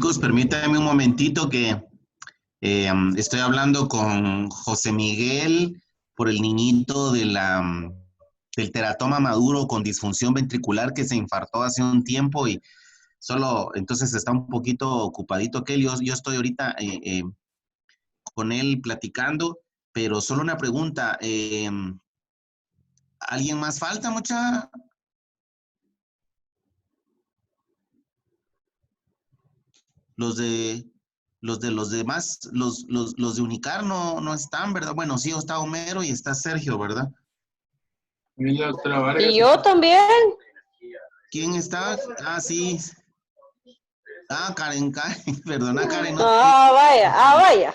chicos, permítanme un momentito que estoy hablando con José Miguel por el niñito del teratoma maduro con disfunción ventricular que se infartó hace un tiempo y solo, entonces está un poquito ocupadito aquel. Yo estoy ahorita con él platicando, pero solo una pregunta. ¿Alguien más falta, mucha? Los de los demás, los de Unicar no están, ¿verdad? Bueno, sí, está Homero y está Sergio, ¿verdad? Y yo también. ¿Quién está? Ah, sí. Ah, Karen, perdona, Karen, no te vi. Vaya.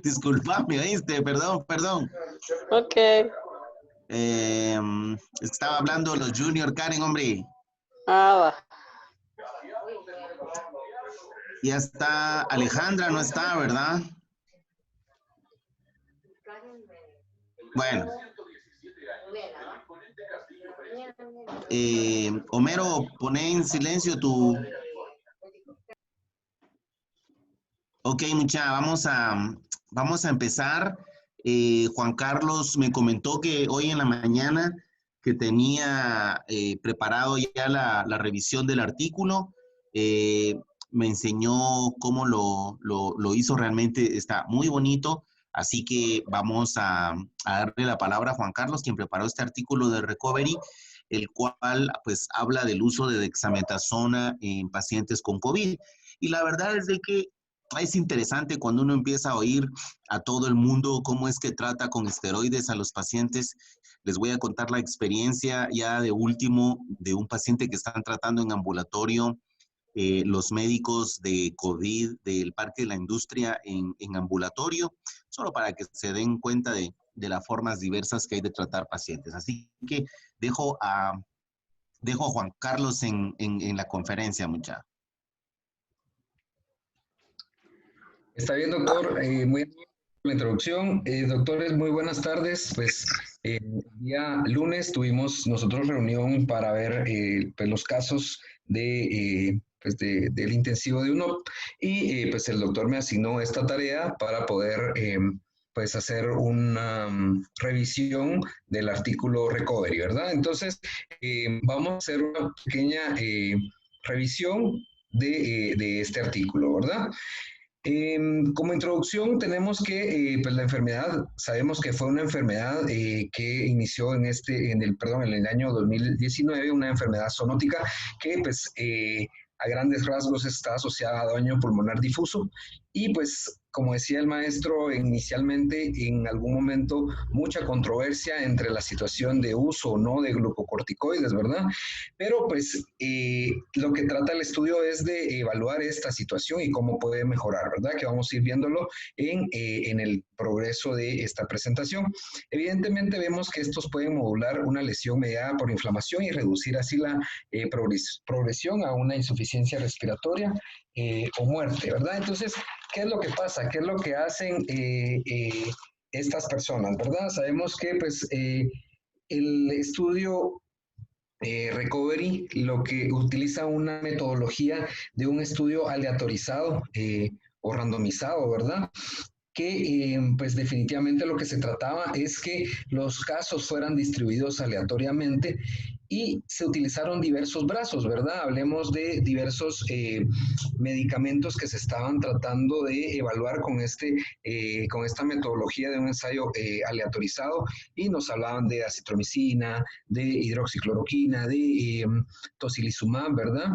Disculpame, ¿oíste? Perdón. Ok. Estaba hablando de los Junior, Karen, hombre. Va. Ya está Alejandra, no está, ¿verdad? Bueno. Homero, poné en silencio tu... Ok, mucha, vamos a empezar. Juan Carlos me comentó que hoy en la mañana que tenía preparado ya la revisión del artículo. Me enseñó cómo lo hizo, realmente está muy bonito. Así que vamos a darle la palabra a Juan Carlos, quien preparó este artículo de Recovery, el cual pues habla del uso de dexametasona en pacientes con COVID. Y la verdad es de que es interesante cuando uno empieza a oír a todo el mundo cómo es que trata con esteroides a los pacientes. Les voy a contar la experiencia ya de último de un paciente que están tratando en ambulatorio, los médicos de COVID del Parque de la Industria en ambulatorio, solo para que se den cuenta de las formas diversas que hay de tratar pacientes. Así que dejo a Juan Carlos en la conferencia, muchachos. Está bien, doctor. Muy bien la introducción. Doctores, muy buenas tardes. Pues el día lunes tuvimos nosotros reunión para ver pues, los casos del intensivo de UNOP y pues el doctor me asignó esta tarea para poder pues hacer una revisión del artículo Recovery, ¿verdad? Entonces, vamos a hacer una pequeña revisión de este artículo, ¿verdad? Como introducción tenemos que pues la enfermedad, sabemos que fue una enfermedad que inició en el año 2019, una enfermedad zoonótica que pues a grandes rasgos está asociada a daño pulmonar difuso y pues como decía el maestro inicialmente, en algún momento mucha controversia entre la situación de uso o no de glucocorticoides, ¿verdad? Pero pues lo que trata el estudio es de evaluar esta situación y cómo puede mejorar, ¿verdad? Que vamos a ir viéndolo en el progreso de esta presentación. Evidentemente vemos que estos pueden modular una lesión mediada por inflamación y reducir así la progresión a una insuficiencia respiratoria o muerte, ¿verdad? Entonces, ¿qué es lo que pasa? ¿Qué es lo que hacen estas personas, verdad? Sabemos que pues el estudio Recovery lo que utiliza una metodología de un estudio aleatorizado o randomizado, ¿verdad? Que pues definitivamente lo que se trataba es que los casos fueran distribuidos aleatoriamente y se utilizaron diversos brazos, ¿verdad? Hablemos de diversos medicamentos que se estaban tratando de evaluar con esta metodología de un ensayo aleatorizado y nos hablaban de acitromicina, de hidroxicloroquina, de tocilizumab, ¿verdad?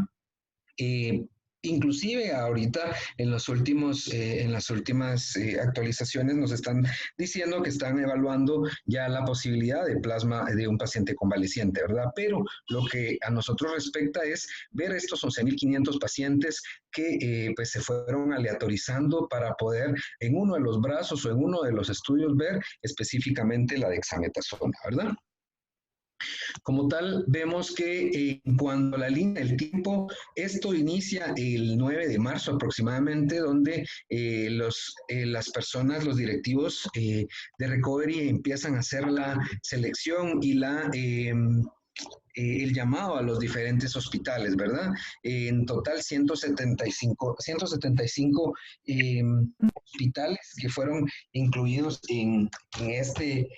Inclusive ahorita en las últimas actualizaciones nos están diciendo que están evaluando ya la posibilidad de plasma de un paciente convaleciente, ¿verdad? Pero lo que a nosotros respecta es ver estos 11.500 pacientes que pues se fueron aleatorizando para poder en uno de los brazos o en uno de los estudios ver específicamente la dexametasona, ¿verdad? Como tal, vemos que cuando la línea del tiempo, esto inicia el 9 de marzo aproximadamente, donde las personas, los directivos de Recovery empiezan a hacer la selección y el llamado a los diferentes hospitales, ¿verdad? En total 175 hospitales que fueron incluidos en este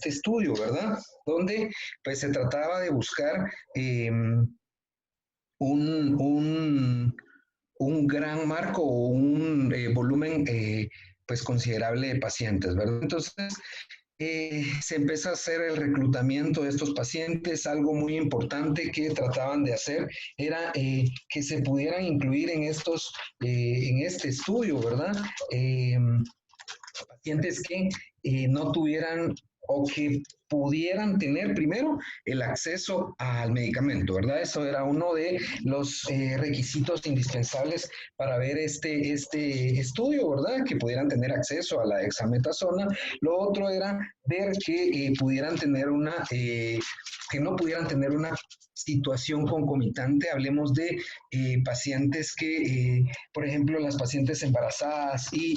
estudio, ¿verdad? Donde pues se trataba de buscar un gran marco o un volumen pues considerable de pacientes, ¿verdad? Entonces, se empezó a hacer el reclutamiento de estos pacientes. Algo muy importante que trataban de hacer era que se pudieran incluir en este estudio, ¿verdad? Pacientes que no tuvieran o que pudieran tener primero el acceso al medicamento, ¿verdad? Eso era uno de los requisitos indispensables para ver este estudio, ¿verdad? Que pudieran tener acceso a la dexametasona. Lo otro era ver que pudieran tener que no pudieran tener una situación concomitante. Hablemos de pacientes que, por ejemplo, las pacientes embarazadas y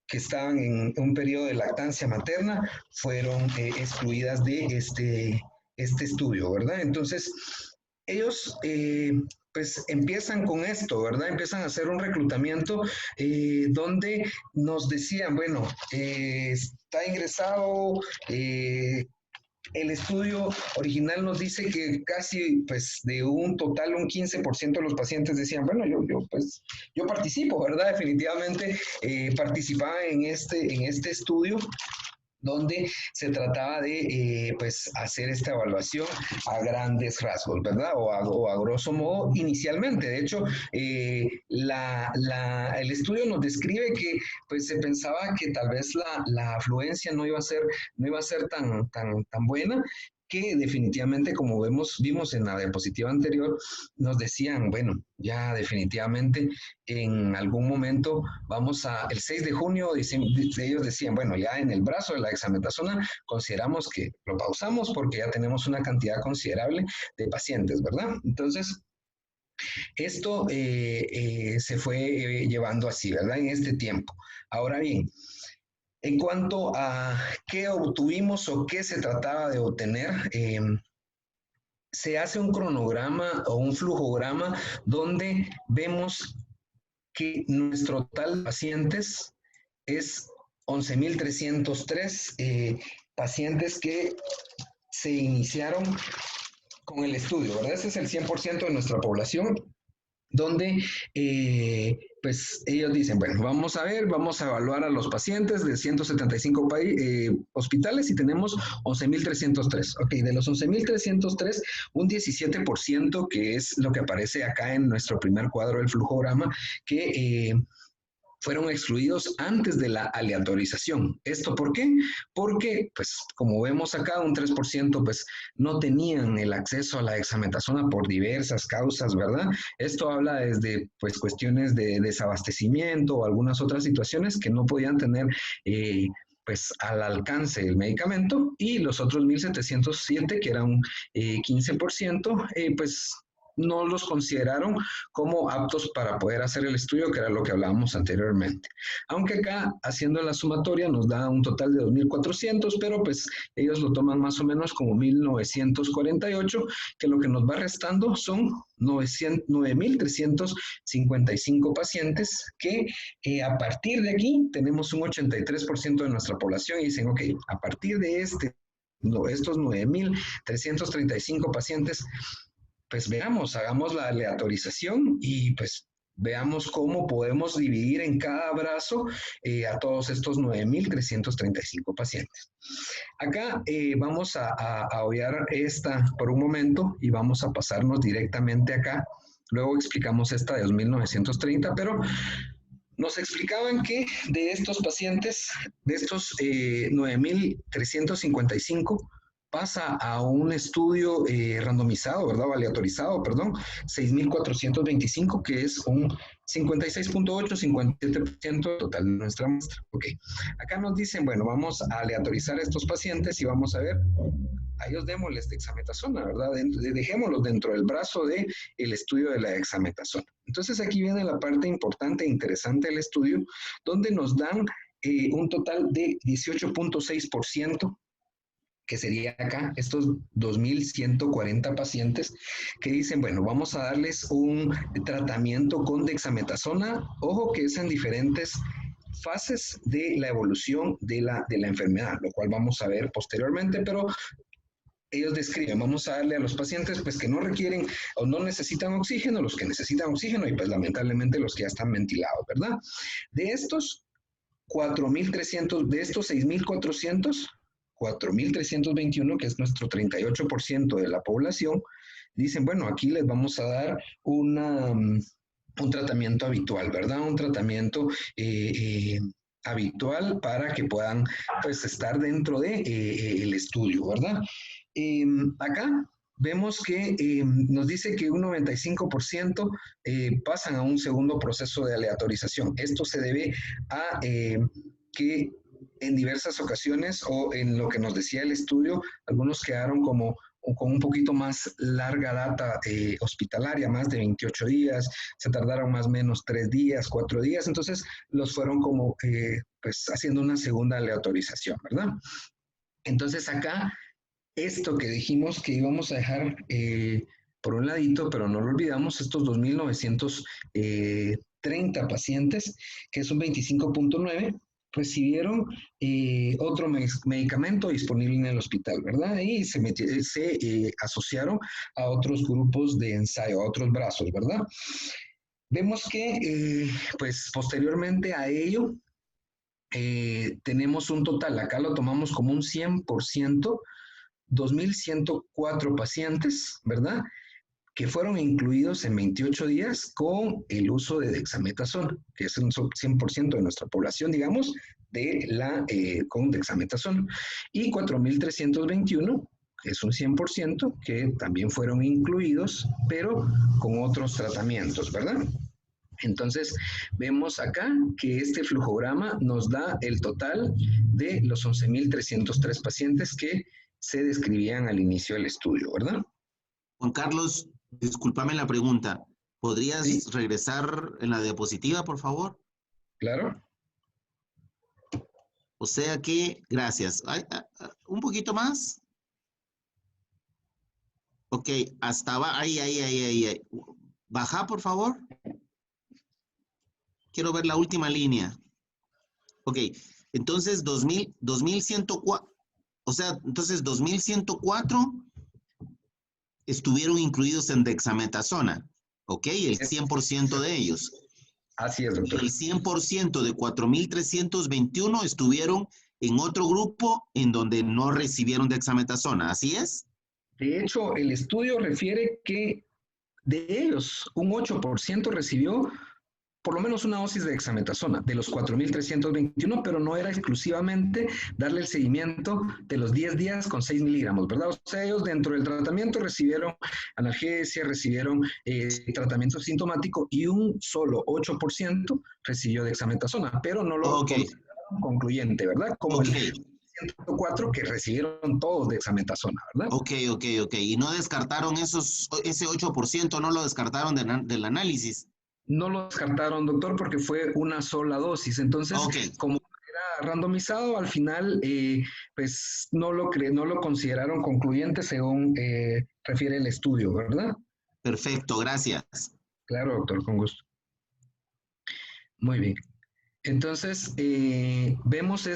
que estaban en un periodo de lactancia materna fueron excluidas de este estudio, ¿verdad? Entonces, ellos pues empiezan con esto, ¿verdad? Empiezan a hacer un reclutamiento donde nos decían, bueno, está ingresado, el estudio original nos dice que casi, pues, de un total, un 15% de los pacientes decían, bueno, yo participo, ¿verdad? Definitivamente participaba en este estudio donde se trataba de pues hacer esta evaluación a grandes rasgos, ¿verdad? O a grosso modo inicialmente. De hecho, el estudio nos describe que pues se pensaba que tal vez la afluencia no iba a ser tan buena, que definitivamente, como vimos en la diapositiva anterior, nos decían, bueno, ya definitivamente en algún momento el 6 de junio, ellos decían, bueno, ya en el brazo de la dexametasona consideramos que lo pausamos porque ya tenemos una cantidad considerable de pacientes, ¿verdad? Entonces, esto se fue llevando así, ¿verdad? En este tiempo. Ahora bien, en cuanto a qué obtuvimos o qué se trataba de obtener, se hace un cronograma o un flujograma donde vemos que nuestro total de pacientes es 11.303 pacientes que se iniciaron con el estudio, ¿verdad? Ese es el 100% de nuestra población, donde pues ellos dicen, bueno, vamos a evaluar a los pacientes de 175 hospitales y tenemos 11.303. Ok, de los 11.303, un 17%, que es lo que aparece acá en nuestro primer cuadro del flujograma, que fueron excluidos antes de la aleatorización. ¿Esto por qué? Porque, pues, como vemos acá, un 3% pues no tenían el acceso a la dexametasona por diversas causas, ¿verdad? Esto habla desde, pues, cuestiones de desabastecimiento o algunas otras situaciones que no podían tener pues al alcance el medicamento, y los otros 1.707, que era un 15%, pues no los consideraron como aptos para poder hacer el estudio, que era lo que hablábamos anteriormente. Aunque acá, haciendo la sumatoria, nos da un total de 2.400, pero pues ellos lo toman más o menos como 1.948, que lo que nos va restando son 9.355 pacientes que a partir de aquí tenemos un 83% de nuestra población y dicen, ok, a partir de estos 9.335 pacientes, pues veamos, hagamos la aleatorización y pues veamos cómo podemos dividir en cada brazo a todos estos 9.335 pacientes. Acá vamos a obviar esta por un momento y vamos a pasarnos directamente acá. Luego explicamos esta de 2.930, pero nos explicaban que de estos pacientes, de estos 9.355, pasa a un estudio randomizado, ¿verdad? O aleatorizado, perdón, 6.425, que es un 56.8, 57% total de nuestra muestra. Ok, acá nos dicen, bueno, vamos a aleatorizar a estos pacientes y vamos a ver, a ellos démosles dexametasona, ¿verdad? Dejémoslos dentro del brazo del estudio de la dexametasona. Entonces aquí viene la parte importante e interesante del estudio, donde nos dan un total de 18.6%, que sería acá, estos 2.140 pacientes que dicen, bueno, vamos a darles un tratamiento con dexametasona, ojo que es en diferentes fases de la evolución de la enfermedad, lo cual vamos a ver posteriormente, pero ellos describen, vamos a darle a los pacientes pues que no requieren o no necesitan oxígeno, los que necesitan oxígeno y pues lamentablemente los que ya están ventilados, ¿verdad? De estos 4.300, de estos 6.400, 4.321, que es nuestro 38% de la población, dicen, bueno, aquí les vamos a dar un tratamiento habitual, ¿verdad? Un tratamiento habitual para que puedan pues estar dentro de el estudio, ¿verdad? Acá vemos que nos dice que un 95% pasan a un segundo proceso de aleatorización. Esto se debe a que en diversas ocasiones o en lo que nos decía el estudio, algunos quedaron como con un poquito más larga data hospitalaria, más de 28 días, se tardaron más o menos 3 días, 4 días, entonces los fueron como pues haciendo una segunda aleatorización, ¿verdad? Entonces acá, esto que dijimos que íbamos a dejar por un ladito, pero no lo olvidamos, estos 2.930 pacientes, que es un 25.9%, recibieron otro medicamento disponible en el hospital, ¿verdad? Y se asociaron a otros grupos de ensayo, a otros brazos, ¿verdad? Vemos que, pues, posteriormente a ello, tenemos un total, acá lo tomamos como un 100%, 2.104 pacientes, ¿verdad? Que fueron incluidos en 28 días con el uso de dexametasona, que es un 100% de nuestra población, digamos, con dexametasona. Y 4.321, que es un 100%, que también fueron incluidos, pero con otros tratamientos, ¿verdad? Entonces, vemos acá que este flujograma nos da el total de los 11.303 pacientes que se describían al inicio del estudio, ¿verdad? Juan Carlos, discúlpame la pregunta. ¿Podrías Sí, regresar en la diapositiva, por favor? claro. O sea que, gracias. Un poquito más. Ok, hasta ahí. Baja, por favor. Quiero ver la última línea. Ok, entonces 2104, o sea, entonces 2104 estuvieron incluidos en dexametasona, ok, el 100% de ellos. Así es, Y doctor. el 100% de 4.321 estuvieron en otro grupo en donde no recibieron dexametasona, ¿así es? De hecho, el estudio refiere que de ellos, un 8% recibió por lo menos una dosis de dexametasona de los 4.321, pero no era exclusivamente darle el seguimiento de los 10 días con 6 miligramos, ¿verdad? O sea, ellos dentro del tratamiento recibieron analgesia, recibieron tratamiento sintomático y un solo 8% recibió dexametasona, pero no lo Ok, consideraron concluyente, ¿verdad? Como ok, el 104 que recibieron todos dexametasona, ¿verdad? ok. Y no descartaron ese 8%, no lo descartaron del análisis. No lo descartaron, doctor, porque fue una sola dosis. Entonces, Ok, como era randomizado, al final, pues no lo consideraron concluyente según refiere el estudio, ¿verdad? perfecto, gracias. Claro, doctor, con gusto. Muy bien. Entonces, vemos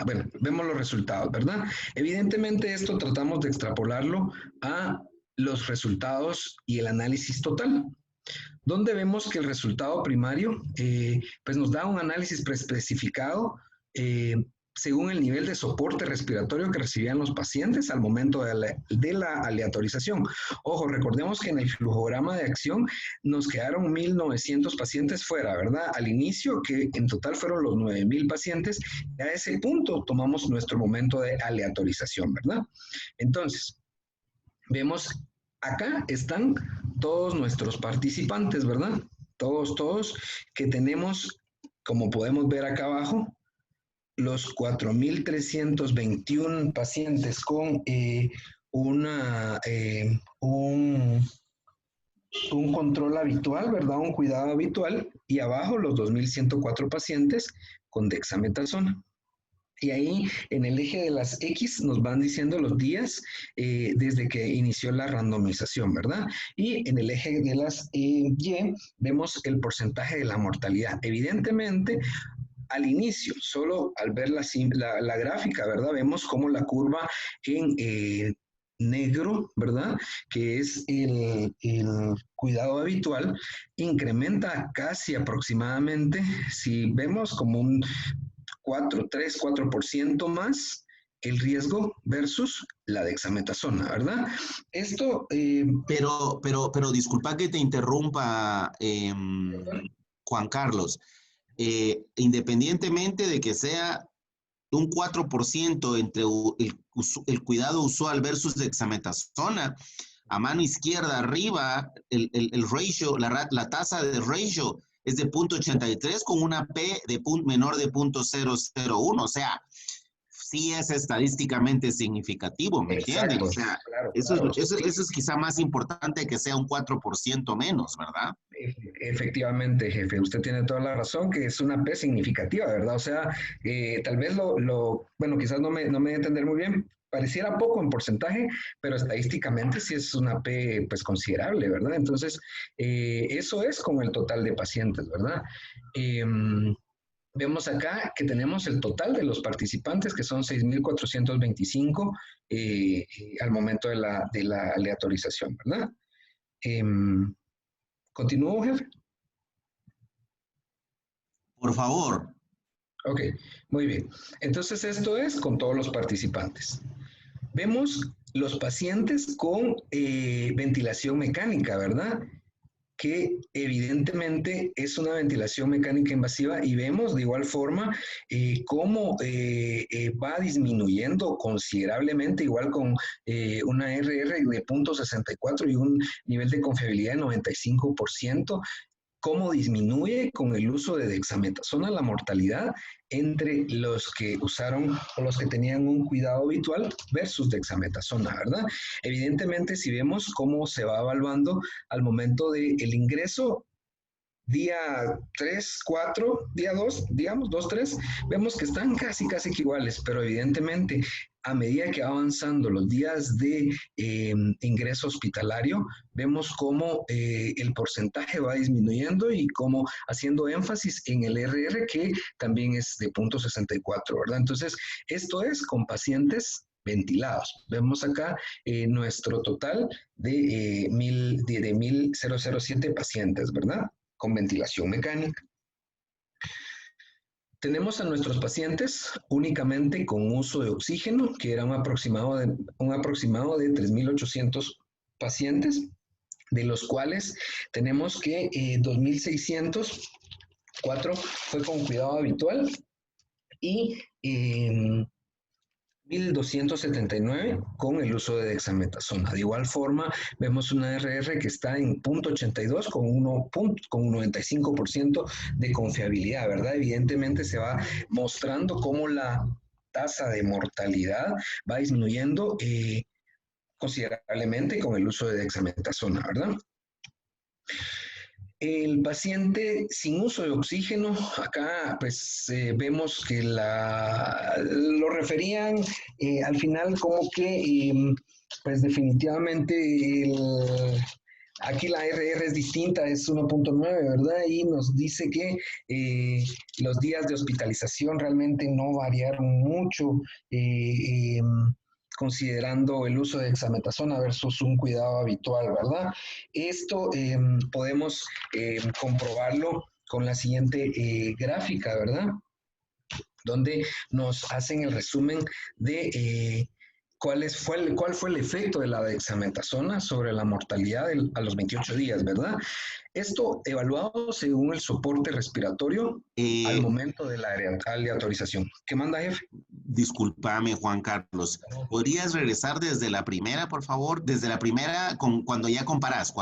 bueno, vemos los resultados, ¿verdad? Evidentemente esto tratamos de extrapolarlo a los resultados y el análisis total, donde vemos que el resultado primario pues nos da un análisis preespecificado según el nivel de soporte respiratorio que recibían los pacientes al momento de la aleatorización. Ojo, recordemos que en el flujograma de acción nos quedaron 1.900 pacientes fuera, ¿verdad? Al inicio, que en total fueron los 9.000 pacientes, y a ese punto tomamos nuestro momento de aleatorización, ¿verdad? Entonces, vemos, acá están todos nuestros participantes, ¿verdad? Todos que tenemos, como podemos ver acá abajo, los 4.321 pacientes con un control habitual, ¿verdad? Un cuidado habitual, y abajo los 2.104 pacientes con dexametasona. Y ahí en el eje de las X nos van diciendo los días desde que inició la randomización, ¿verdad? Y en el eje de las Y vemos el porcentaje de la mortalidad. Evidentemente, al inicio, solo al ver la gráfica, ¿verdad? Vemos cómo la curva en negro, ¿verdad? Que es el cuidado habitual, incrementa casi aproximadamente, si vemos como un 4% más el riesgo versus la dexametasona, ¿verdad? Esto... Pero disculpa que te interrumpa, Juan Carlos. Independientemente de que sea un 4% entre el cuidado usual versus dexametasona, a mano izquierda arriba, el ratio, la tasa de ratio es de 0.83 con una P de menor de 0.001. O sea, sí es estadísticamente significativo, ¿me entiendes? Exacto, O sea, claro, eso, claro. eso es quizá más importante que sea un 4% menos, ¿verdad? Efectivamente, jefe, usted tiene toda la razón, que es una P significativa, ¿verdad? O sea, tal vez bueno, quizás no me voy a entender muy bien, pareciera poco en porcentaje, pero estadísticamente sí es una P, pues, considerable, ¿verdad? Entonces, eso es con el total de pacientes, ¿verdad? Vemos acá que tenemos el total de los participantes, que son 6.425 al momento de la aleatorización, ¿verdad? ¿Continúo, jefe? Por favor. Ok, muy bien. Entonces esto es con todos los participantes. Vemos los pacientes con ventilación mecánica, ¿verdad? Que evidentemente es una ventilación mecánica invasiva y vemos de igual forma cómo va disminuyendo considerablemente, igual con una RR de 0.64 y un nivel de confiabilidad de 95%, cómo disminuye con el uso de dexametasona la mortalidad entre los que usaron o los que tenían un cuidado habitual versus dexametasona, ¿verdad? Evidentemente, si vemos cómo se va evaluando al momento del ingreso, día 3, 4, día 2, digamos, 2, 3, vemos que están casi que iguales, pero evidentemente a medida que va avanzando los días de ingreso hospitalario, vemos cómo el porcentaje va disminuyendo y cómo haciendo énfasis en el RR que también es de 0.64, ¿verdad? Entonces, esto es con pacientes ventilados. Vemos acá nuestro total de 1,007 pacientes, ¿verdad? Con ventilación mecánica. Tenemos a nuestros pacientes únicamente con uso de oxígeno, que era un aproximado de 3.800 pacientes, de los cuales tenemos que 2.604 fue con cuidado habitual y 1.279 con el uso de dexametasona. De igual forma, vemos una RR que está en 0.82 con un 95% de confiabilidad, ¿verdad? Evidentemente se va mostrando cómo la tasa de mortalidad va disminuyendo considerablemente con el uso de dexametasona, ¿verdad? El paciente sin uso de oxígeno, acá pues vemos que lo referían al final como que pues definitivamente aquí la RR es distinta, es 1.9, ¿verdad? Y nos dice que los días de hospitalización realmente no variaron mucho. Considerando el uso de dexametasona versus un cuidado habitual, ¿verdad? Esto podemos comprobarlo con la siguiente gráfica, ¿verdad? Donde nos hacen el resumen de cuál fue el efecto de la dexametasona sobre la mortalidad a los 28 días, ¿verdad? Esto evaluado según el soporte respiratorio al momento de la aleatorización. ¿Qué manda, jefe? Discúlpame, Juan Carlos. ¿Podrías regresar desde la primera, por favor? Desde la primera, cuando ya comparás.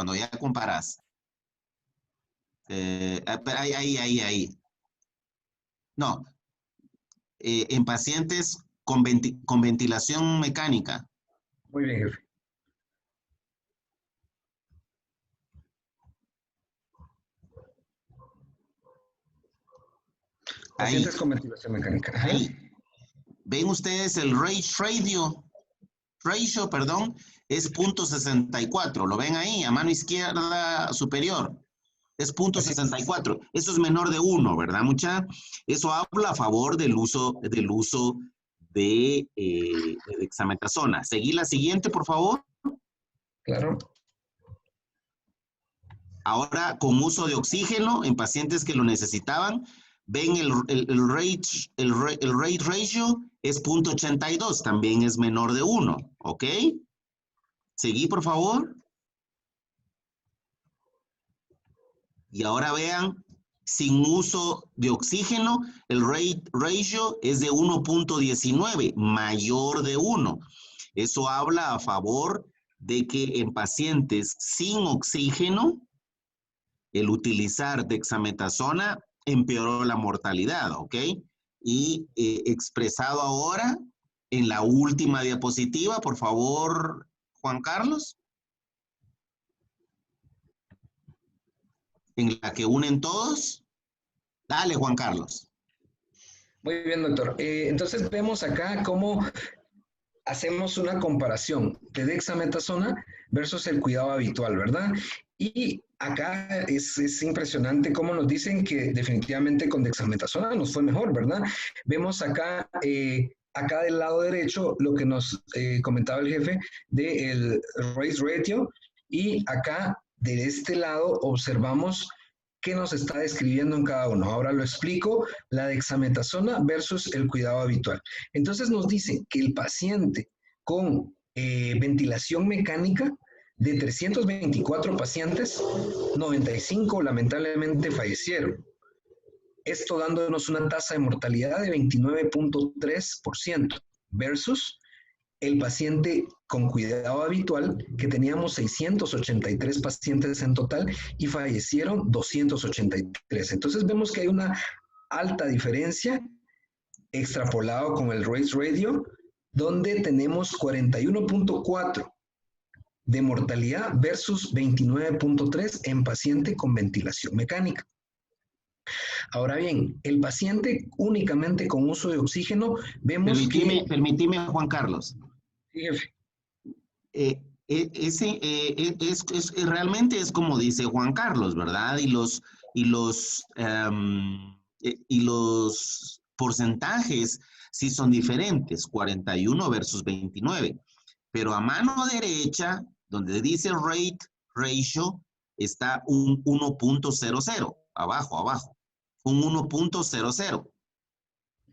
Ahí. No, en pacientes con ventilación mecánica. Muy bien, jefe. Pacientes con ventilación mecánica. Ajá. Ahí. ven ustedes el ratio, perdón, es 0.64. ¿Lo ven ahí? A mano izquierda superior. Es 0.64. Eso es menor de 1, ¿verdad, mucha? Eso habla a favor del uso de dexametasona. Seguí la siguiente, por favor. Claro. Ahora, con uso de oxígeno en pacientes que lo necesitaban, ven el rate ratio es 0.82, también es menor de 1, ¿ok? Seguí, por favor. Y ahora vean, sin uso de oxígeno, el rate ratio es de 1.19, mayor de 1. Eso habla a favor de que en pacientes sin oxígeno, el utilizar dexametasona empeoró la mortalidad, ¿ok? Y expresado ahora en la última diapositiva, por favor, Juan Carlos. En la que unen todos. Dale, Juan Carlos. Muy bien, doctor. Entonces vemos acá cómo hacemos una comparación de dexametasona versus el cuidado habitual, ¿verdad? Y acá es impresionante cómo nos dicen que definitivamente con dexametasona nos fue mejor, ¿verdad? Vemos acá, acá del lado derecho lo que nos comentaba el jefe del race ratio, y acá de este lado observamos qué nos está describiendo en cada uno. Ahora lo explico, la dexametasona versus el cuidado habitual. Entonces nos dice que el paciente con ventilación mecánica, de 324 pacientes, 95 lamentablemente fallecieron. Esto dándonos una tasa de mortalidad de 29.3% versus el paciente con cuidado habitual, que teníamos 683 pacientes en total y fallecieron 283. Entonces vemos que hay una alta diferencia extrapolado con el race radio, donde tenemos 41.4 de mortalidad versus 29.3 en paciente con ventilación mecánica. Ahora bien, el paciente únicamente con uso de oxígeno, vemos Permíteme, Juan Carlos. Sí, jefe. Realmente es como dice Juan Carlos, ¿verdad? Y los porcentajes sí son diferentes, 41 versus 29. Pero a mano derecha, donde dice rate ratio, está un 1.00, abajo, un 1.00.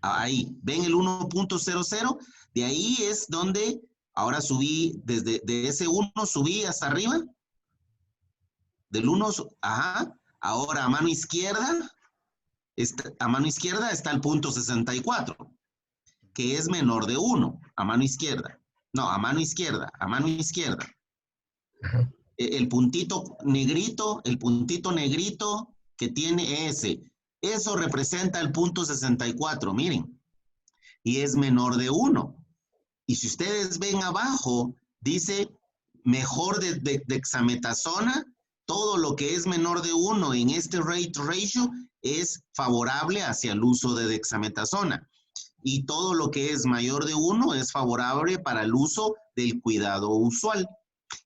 Ahí, ¿ven el 1.00? De ahí es donde ahora subí, de ese 1 subí hasta arriba. Del 1, ajá. Ahora a mano izquierda está el 0.64, que es menor de 1, a mano izquierda. No, a mano izquierda. El puntito negrito que tiene ese, eso representa el 0.64, miren, y es menor de 1. Y si ustedes ven abajo, dice mejor de dexametasona, todo lo que es menor de 1 en este rate ratio es favorable hacia el uso de dexametasona. Y todo lo que es mayor de 1 es favorable para el uso del cuidado usual.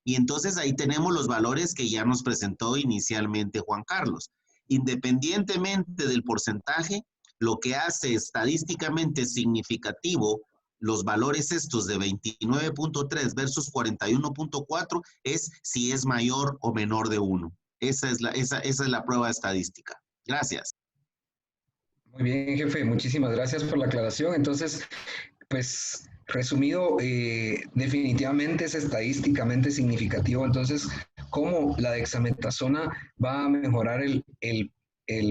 Y entonces ahí tenemos los valores que ya nos presentó inicialmente Juan Carlos. Independientemente del porcentaje, lo que hace estadísticamente significativo los valores estos de 29.3 versus 41.4 es si es mayor o menor de 1. Esa es la prueba estadística. Gracias. Muy bien, jefe. Muchísimas gracias por la aclaración. Entonces, pues, resumido, definitivamente es estadísticamente significativo. Entonces, cómo la dexametasona va a mejorar el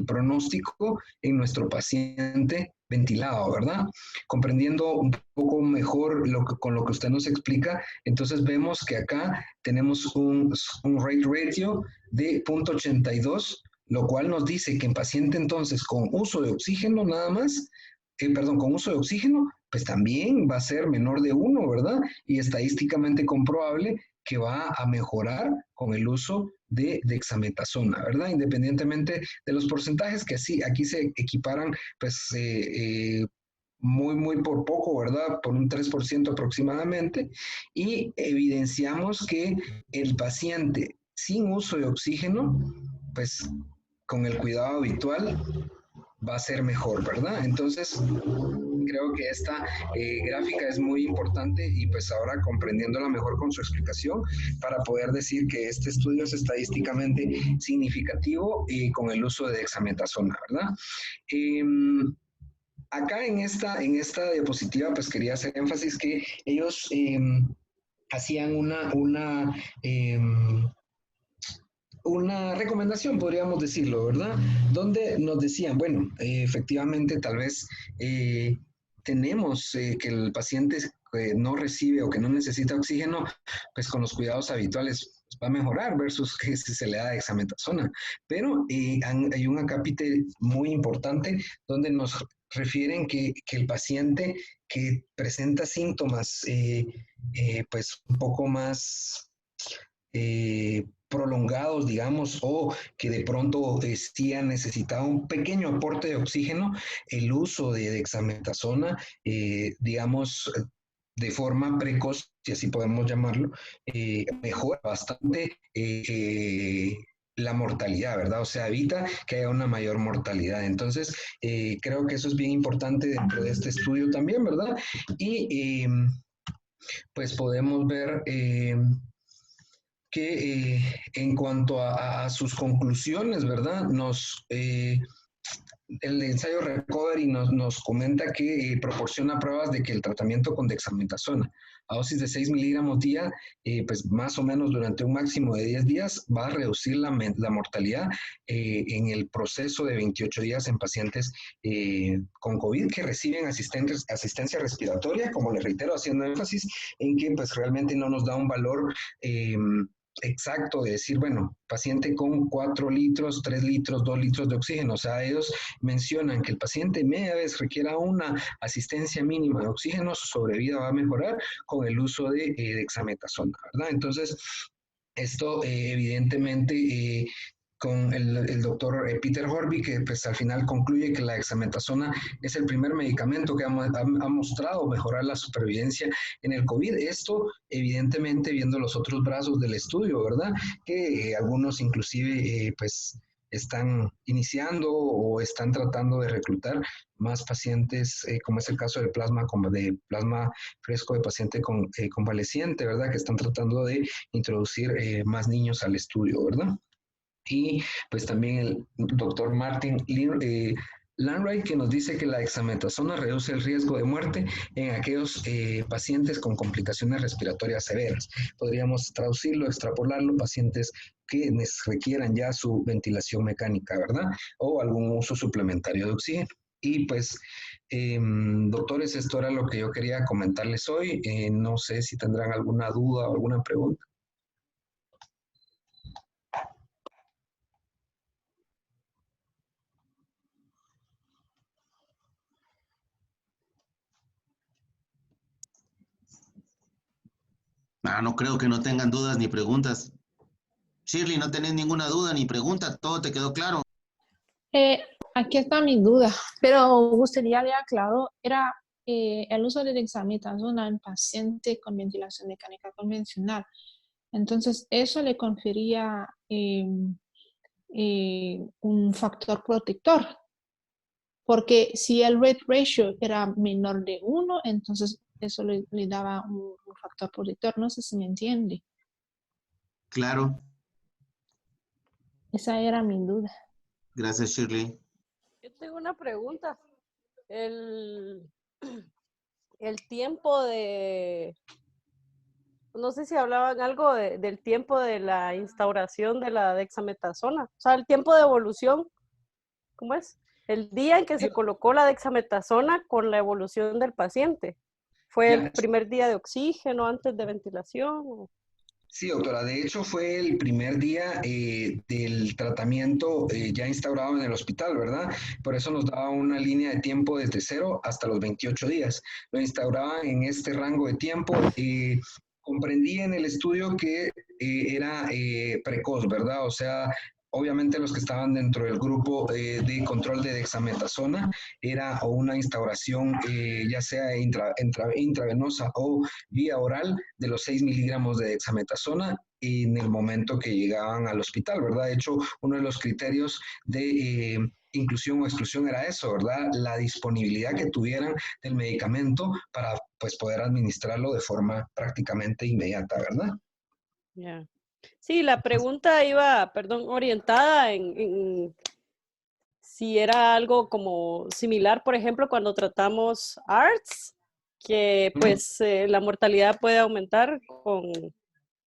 pronóstico en nuestro paciente ventilado, ¿verdad? Comprendiendo un poco mejor con lo que usted nos explica, entonces vemos que acá tenemos un rate ratio de 0.82, lo cual nos dice que en paciente entonces con uso de oxígeno nada más, con uso de oxígeno, pues también va a ser menor de 1, ¿verdad? Y estadísticamente comprobable que va a mejorar con el uso de dexametasona, ¿verdad? Independientemente de los porcentajes que sí, aquí se equiparan, pues, muy por poco, ¿verdad? Por un 3% aproximadamente, y evidenciamos que el paciente sin uso de oxígeno, pues con el cuidado habitual va a ser mejor, ¿verdad? Entonces, creo que esta gráfica es muy importante y pues ahora comprendiéndola mejor con su explicación para poder decir que este estudio es estadísticamente significativo con el uso de dexametasona, ¿verdad? Acá en esta diapositiva pues quería hacer énfasis que ellos hacían una recomendación, podríamos decirlo, ¿verdad? Donde nos decían, bueno, efectivamente tal vez tenemos que el paciente no recibe o que no necesita oxígeno, pues con los cuidados habituales va a mejorar versus que si se le da dexametasona. Pero hay un acápite muy importante donde nos refieren que el paciente que presenta síntomas pues un poco más prolongados, digamos, o que de pronto sí han necesitado un pequeño aporte de oxígeno, el uso de dexametasona, digamos, de forma precoz, si así podemos llamarlo, mejora bastante la mortalidad, ¿verdad? O sea, evita que haya una mayor mortalidad. Entonces, creo que eso es bien importante dentro de este estudio también, ¿verdad? Y pues podemos ver que en cuanto a sus conclusiones, ¿verdad? El ensayo Recovery nos comenta que proporciona pruebas de que el tratamiento con dexametasona a dosis de 6 miligramos día, pues más o menos durante un máximo de 10 días, va a reducir la mortalidad en el proceso de 28 días en pacientes con COVID que reciben asistencia respiratoria, como les reitero, haciendo énfasis en que pues realmente no nos da un valor exacto de decir, bueno, paciente con 4 litros, 3 litros, 2 litros de oxígeno. O sea, ellos mencionan que el paciente media vez requiera una asistencia mínima de oxígeno, su sobrevida va a mejorar con el uso de dexametasona, ¿verdad? Entonces, esto evidentemente con el doctor Peter Horby, que pues al final concluye que la dexametasona es el primer medicamento que ha mostrado mejorar la supervivencia en el COVID. Esto, evidentemente, viendo los otros brazos del estudio, ¿verdad? Que algunos inclusive, pues, están iniciando o están tratando de reclutar más pacientes, como es el caso de plasma fresco de paciente convaleciente, ¿verdad? Que están tratando de introducir más niños al estudio, ¿verdad? Y pues también el doctor Martin Lanwright, que nos dice que la dexametasona reduce el riesgo de muerte en aquellos pacientes con complicaciones respiratorias severas. Podríamos traducirlo, extrapolarlo, pacientes que requieran ya su ventilación mecánica, ¿verdad? O algún uso suplementario de oxígeno. Y pues, doctores, esto era lo que yo quería comentarles hoy. No sé si tendrán alguna duda o alguna pregunta. No creo que no tengan dudas ni preguntas. Shirley, ¿no tenés ninguna duda ni pregunta? ¿Todo te quedó claro? Aquí está mi duda, pero usted ya le aclaró, era el uso de dexametasona en paciente con ventilación mecánica convencional. Entonces, eso le confería un factor protector, porque si el rate ratio era menor de 1, entonces eso le daba un factor protector. No sé si me entiende. Claro. Esa era mi duda. Gracias, Shirley. Yo tengo una pregunta. El tiempo no sé si hablaban algo del tiempo de la instauración de la dexametasona. O sea, el tiempo de evolución, ¿cómo es? El día en que se colocó la dexametasona con la evolución del paciente. ¿Fue el primer día de oxígeno antes de ventilación? Sí, doctora. De hecho, fue el primer día del tratamiento ya instaurado en el hospital, ¿verdad? Por eso nos daba una línea de tiempo desde 0 hasta los 28 días. Lo instauraban en este rango de tiempo. Comprendí en el estudio que era precoz, ¿verdad? O sea, obviamente los que estaban dentro del grupo de control de dexametasona era o una instauración ya sea intravenosa o vía oral de los 6 miligramos de dexametasona en el momento que llegaban al hospital, ¿verdad? De hecho, uno de los criterios de inclusión o exclusión era eso, ¿verdad? La disponibilidad que tuvieran del medicamento para pues, poder administrarlo de forma prácticamente inmediata, ¿verdad? Yeah. Sí, la pregunta iba, perdón, orientada en si era algo como similar, por ejemplo, cuando tratamos ARDS, que pues la mortalidad puede aumentar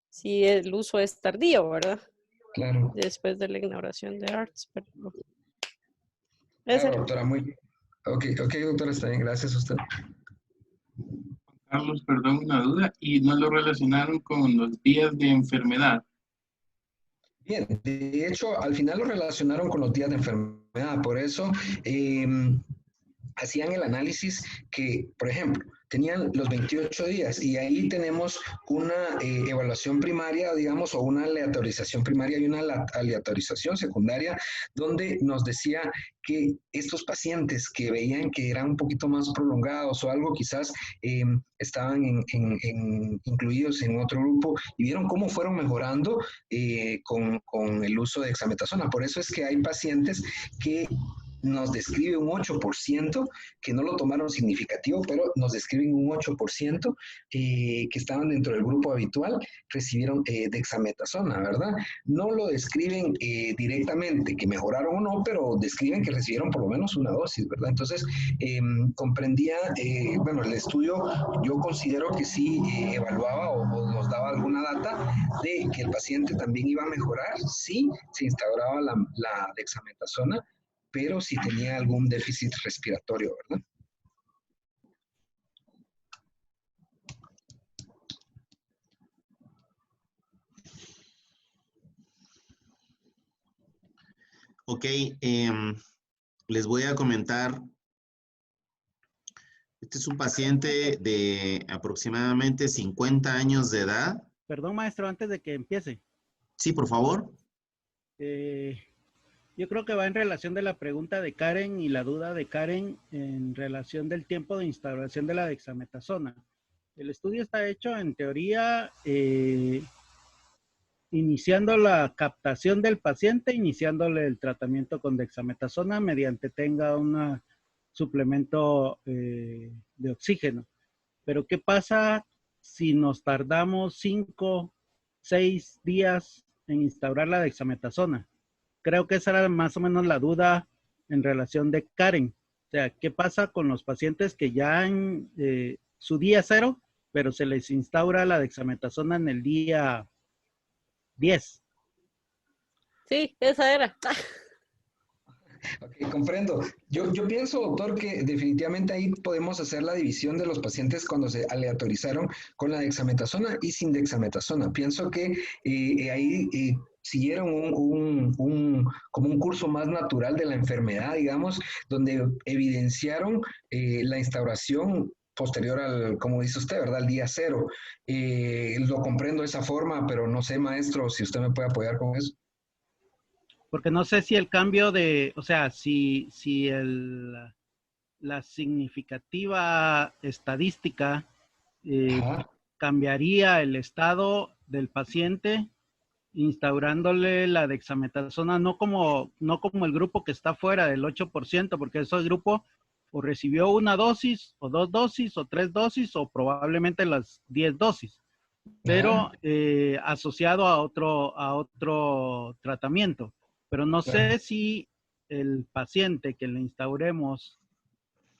si el uso es tardío, ¿verdad? Claro. Después de la ignoración de ARDS. Claro, doctora, muy bien. Ok, doctora, está bien, gracias a usted. Carlos, perdón, una duda, y no lo relacionaron con los días de enfermedad. Bien, de hecho, al final lo relacionaron con los días de enfermedad, por eso hacían el análisis que, por ejemplo, tenían los 28 días y ahí tenemos una evaluación primaria, digamos, o una aleatorización primaria y una aleatorización secundaria, donde nos decía que estos pacientes que veían que eran un poquito más prolongados o algo, quizás estaban incluidos en otro grupo y vieron cómo fueron mejorando con el uso de dexametasona. Por eso es que hay pacientes que nos describe un 8% que no lo tomaron significativo, pero nos describen un 8% que estaban dentro del grupo habitual, recibieron dexametasona, ¿verdad? No lo describen directamente que mejoraron o no, pero describen que recibieron por lo menos una dosis, ¿verdad? Entonces, comprendía, bueno, el estudio yo considero que sí evaluaba o nos daba alguna data de que el paciente también iba a mejorar si se instauraba la dexametasona, pero si tenía algún déficit respiratorio, ¿verdad? Ok, les voy a comentar. Este es un paciente de aproximadamente 50 años de edad. Perdón, maestro, antes de que empiece. Sí, por favor. Yo creo que va en relación de la pregunta de Karen y la duda de Karen en relación del tiempo de instauración de la dexametasona. El estudio está hecho en teoría iniciando la captación del paciente, iniciándole el tratamiento con dexametasona mediante tenga un suplemento de oxígeno. Pero ¿qué pasa si nos tardamos 5, 6 días en instaurar la dexametasona? Creo que esa era más o menos la duda en relación de Karen. O sea, ¿qué pasa con los pacientes que ya en su día 0, pero se les instaura la dexametasona en el día 10? Sí, esa era. Ok, comprendo. Yo pienso, doctor, que definitivamente ahí podemos hacer la división de los pacientes cuando se aleatorizaron con la dexametasona y sin dexametasona. Pienso que ahí siguieron como un curso más natural de la enfermedad, digamos, donde evidenciaron la instauración posterior al, como dice usted, ¿verdad? Al día 0. Lo comprendo de esa forma, pero no sé, maestro, si usted me puede apoyar con eso. Porque no sé si el cambio de, o sea, si la significativa estadística cambiaría el estado del paciente instaurándole la dexametasona, no como el grupo que está fuera del 8%, porque ese grupo o recibió una dosis, o 2 dosis, o 3 dosis, o probablemente las 10 dosis, pero asociado a otro tratamiento. Pero no sé si el paciente que le instauremos,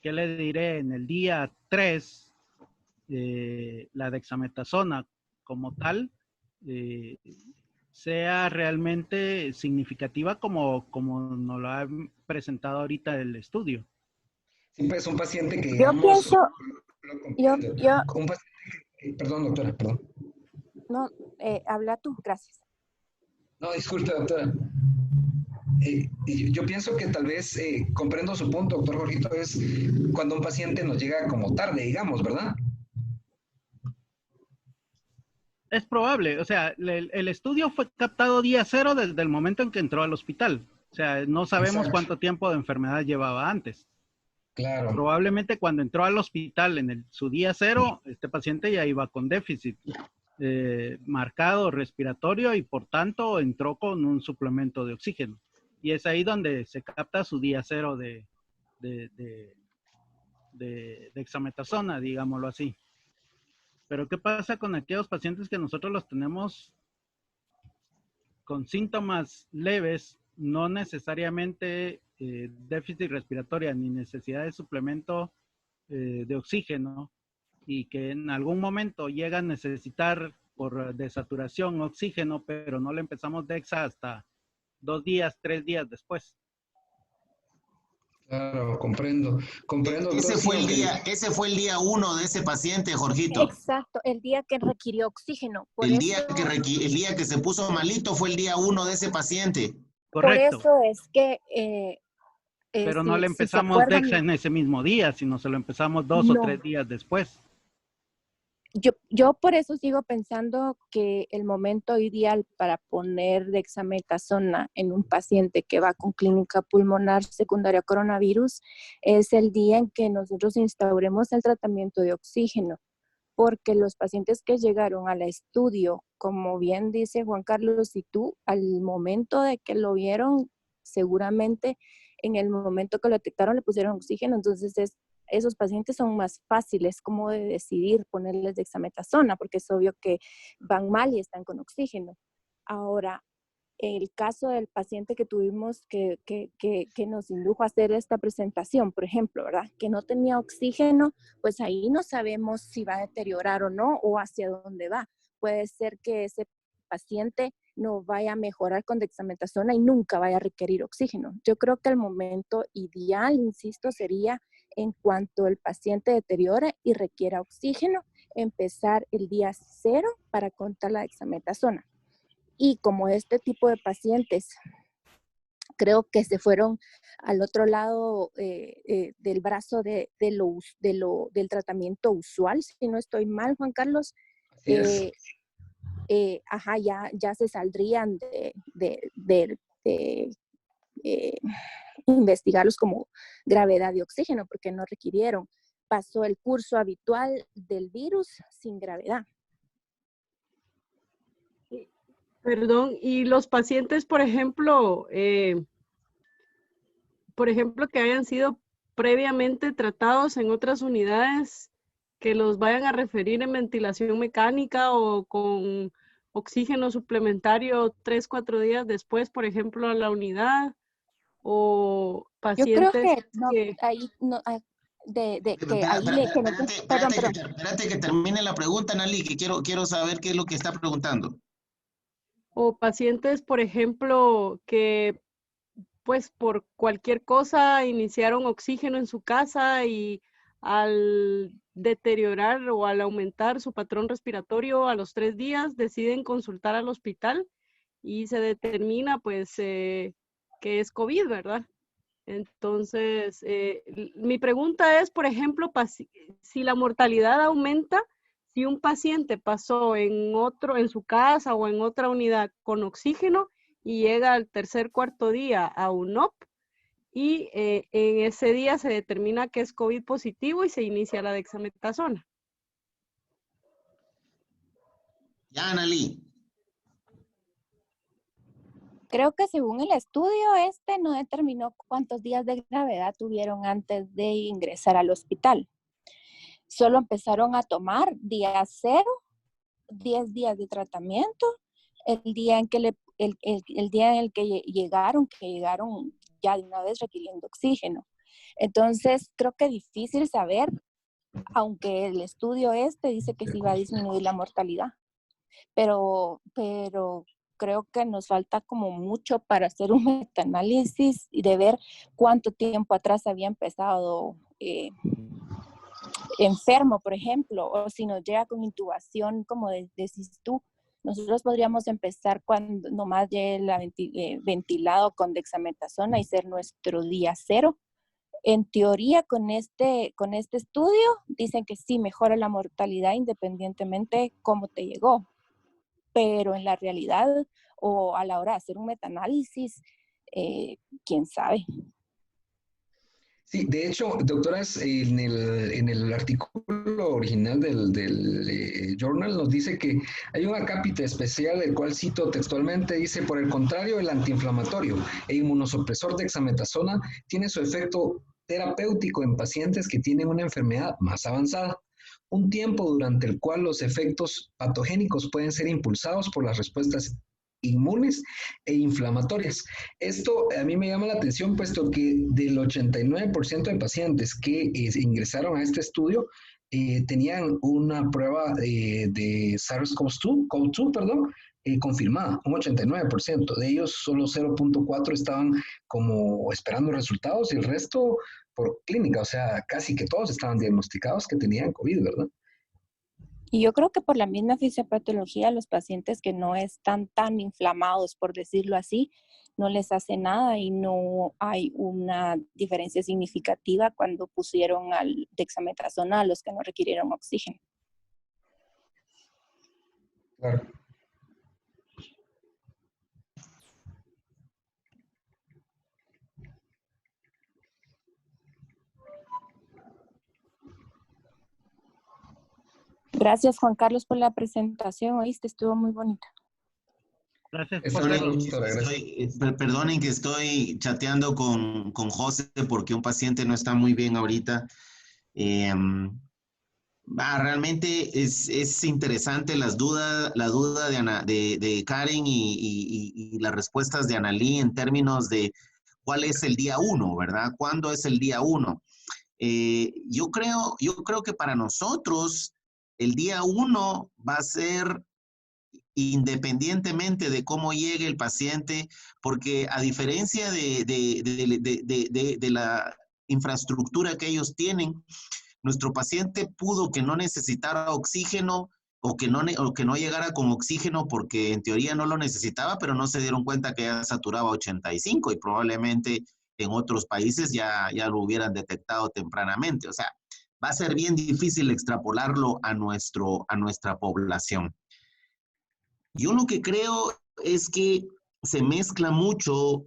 ¿qué le diré? En el día 3, la dexametasona como tal, sea realmente significativa como nos lo ha presentado ahorita el estudio. Sí, pues un paciente que yo digamos... pienso... Un paciente, perdón, doctora, perdón. No, habla tú, gracias. No, disculpe, doctora. Yo pienso que tal vez, comprendo su punto, doctor Jorgito, es cuando un paciente nos llega como tarde, digamos, ¿verdad? Es probable, o sea, el estudio fue captado día cero desde el momento en que entró al hospital. O sea, no sabemos Exacto. cuánto tiempo de enfermedad llevaba antes. Claro. Probablemente cuando entró al hospital en su día cero, este paciente ya iba con déficit marcado respiratorio y por tanto entró con un suplemento de oxígeno. Y es ahí donde se capta su día cero de dexametasona, digámoslo así. Pero ¿qué pasa con aquellos pacientes que nosotros los tenemos con síntomas leves, no necesariamente déficit respiratorio ni necesidad de suplemento de oxígeno, y que en algún momento llegan a necesitar por desaturación oxígeno, pero no le empezamos dexa hasta 2 días, 3 días después? Claro, comprendo. Comprendo, doctor. Ese fue el día 1 de ese paciente, Jorgito. Exacto, el día que requirió oxígeno. El día que se puso malito fue el día 1 de ese paciente. Correcto. Por eso es que... pero no le empezamos dexa en ese mismo día, sino se lo empezamos 2 o 3 días después. Yo por eso sigo pensando que el momento ideal para poner dexametasona en un paciente que va con clínica pulmonar secundaria a coronavirus es el día en que nosotros instauremos el tratamiento de oxígeno, porque los pacientes que llegaron al estudio, como bien dice Juan Carlos y tú, al momento de que lo vieron, seguramente en el momento que lo detectaron le pusieron oxígeno, entonces esos pacientes son más fáciles como de decidir ponerles dexametasona, porque es obvio que van mal y están con oxígeno. Ahora, el caso del paciente que tuvimos que nos indujo a hacer esta presentación, por ejemplo, ¿verdad? Que no tenía oxígeno, pues ahí no sabemos si va a deteriorar o no, o hacia dónde va. Puede ser que ese paciente no vaya a mejorar con dexametasona y nunca vaya a requerir oxígeno. Yo creo que el momento ideal, insisto, sería en cuanto el paciente deteriore y requiera oxígeno, empezar el día 0 para contar la dexametasona. Y como este tipo de pacientes creo que se fueron al otro lado del brazo del tratamiento usual, si no estoy mal, Juan Carlos, ya se saldrían de investigarlos como gravedad de oxígeno, porque no requirieron. Pasó el curso habitual del virus sin gravedad. Perdón, y los pacientes, por ejemplo, que hayan sido previamente tratados en otras unidades, que los vayan a referir en ventilación mecánica o con oxígeno suplementario 3, 4 días después, por ejemplo, a la unidad, o pacientes... Yo creo que no, ahí no... Espérate que termine la pregunta, Nali, que quiero saber qué es lo que está preguntando. O pacientes, por ejemplo, que pues por cualquier cosa iniciaron oxígeno en su casa y al deteriorar o al aumentar su patrón respiratorio a los 3 días deciden consultar al hospital y se determina pues que es COVID, ¿verdad? Entonces, mi pregunta es, por ejemplo, si la mortalidad aumenta, si un paciente pasó en su casa o en otra unidad con oxígeno y llega al 3er, 4 día a UNOP y en ese día se determina que es COVID positivo y se inicia la dexametasona. Ya, Analí. Creo que según el estudio no determinó cuántos días de gravedad tuvieron antes de ingresar al hospital. Solo empezaron a tomar día 0, 10 días de tratamiento, el día en el que llegaron ya de una vez requiriendo oxígeno. Entonces, creo que es difícil saber, aunque el estudio dice que sí va a disminuir la mortalidad. Pero creo que nos falta como mucho para hacer un metaanálisis y de ver cuánto tiempo atrás había empezado enfermo, por ejemplo, o si nos llega con intubación, como decís tú, nosotros podríamos empezar cuando nomás llegue ventilado con dexametasona y ser nuestro día 0. En teoría, con este estudio, dicen que sí mejora la mortalidad independientemente cómo te llegó. pero en la realidad o a la hora de hacer un metaanálisis, quién sabe. Sí, de hecho, doctoras, en el artículo original del journal nos dice que hay un acápite especial, el cual cito textualmente, dice: por el contrario, el antiinflamatorio e inmunosupresor dexametasona tiene su efecto terapéutico en pacientes que tienen una enfermedad más avanzada, un tiempo durante el cual los efectos patogénicos pueden ser impulsados por las respuestas inmunes e inflamatorias. Esto a mí me llama la atención, puesto que del 89% de pacientes que ingresaron a este estudio tenían una prueba de SARS-CoV-2, perdón, confirmada, un 89%. De ellos, solo 0.4 estaban como esperando resultados y el resto por clínica, o sea, casi que todos estaban diagnosticados que tenían COVID, ¿verdad? Y yo creo que por la misma fisiopatología, los pacientes que no están tan inflamados, por decirlo así, no les hace nada y no hay una diferencia significativa cuando pusieron al dexametasona a los que no requirieron oxígeno. Claro. Gracias, Juan Carlos, por la presentación. Oíste, estuvo muy bonita. Gracias, Está Juan bien, Carlos. doctora, gracias. Perdonen que estoy chateando con José porque un paciente no está muy bien ahorita. Realmente es interesante la duda de Karen y las respuestas de Analí en términos de cuál es el día 1, ¿verdad? ¿Cuándo es el día 1? Yo creo que para nosotros el día 1 va a ser independientemente de cómo llegue el paciente, porque a diferencia de la infraestructura que ellos tienen, nuestro paciente pudo que no necesitara oxígeno o que no llegara con oxígeno porque en teoría no lo necesitaba, pero no se dieron cuenta que ya saturaba 85 y probablemente en otros países ya lo hubieran detectado tempranamente. O sea, va a ser bien difícil extrapolarlo a nuestra población. Yo lo que creo es que se mezcla mucho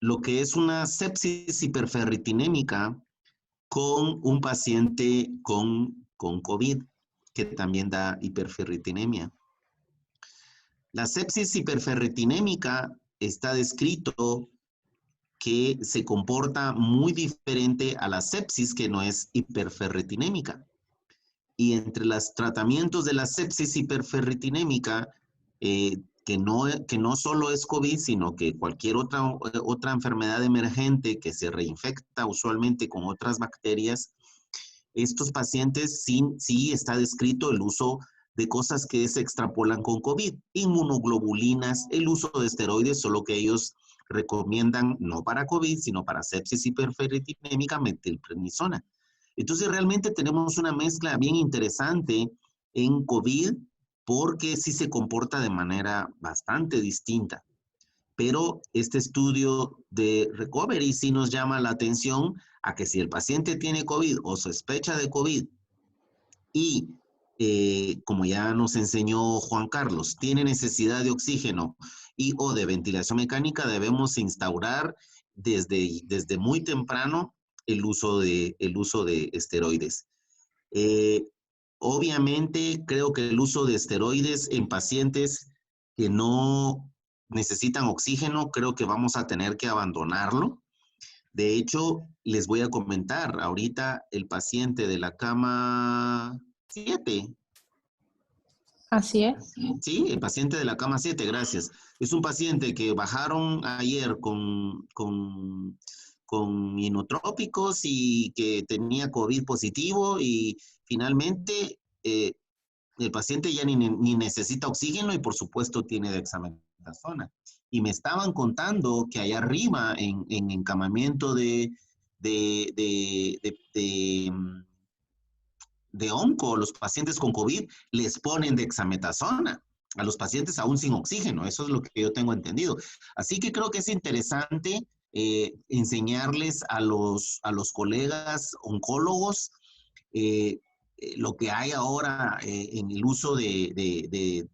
lo que es una sepsis hiperferritinémica con un paciente con COVID, que también da hiperferritinemia. La sepsis hiperferritinémica está descrito que se comporta muy diferente a la sepsis que no es hiperferritinémica. Y entre los tratamientos de la sepsis hiperferritinémica, que no solo es COVID, sino que cualquier otra enfermedad emergente que se reinfecta usualmente con otras bacterias, estos pacientes sí está descrito el uso de cosas que se extrapolan con COVID, inmunoglobulinas, el uso de esteroides, solo que ellos recomiendan no para COVID, sino para sepsis hiperferritinémica, metilprednisona. Entonces realmente tenemos una mezcla bien interesante en COVID porque sí se comporta de manera bastante distinta. Pero este estudio de recovery sí nos llama la atención a que si el paciente tiene COVID o sospecha de COVID y como ya nos enseñó Juan Carlos, tiene necesidad de oxígeno o de ventilación mecánica, debemos instaurar desde muy temprano el uso de esteroides. Obviamente, creo que el uso de esteroides en pacientes que no necesitan oxígeno, creo que vamos a tener que abandonarlo. De hecho, les voy a comentar, ahorita el paciente de la cama 7. Así es. Sí, el paciente de la cama 7, gracias. Es un paciente que bajaron ayer con inotrópicos y que tenía COVID positivo y finalmente el paciente ya ni necesita oxígeno y por supuesto tiene dexametasona. Y me estaban contando que allá arriba en encamamiento de onco, los pacientes con COVID les ponen dexametasona a los pacientes aún sin oxígeno. Eso es lo que yo tengo entendido. Así que creo que es interesante enseñarles a los colegas oncólogos lo que hay ahora en el uso de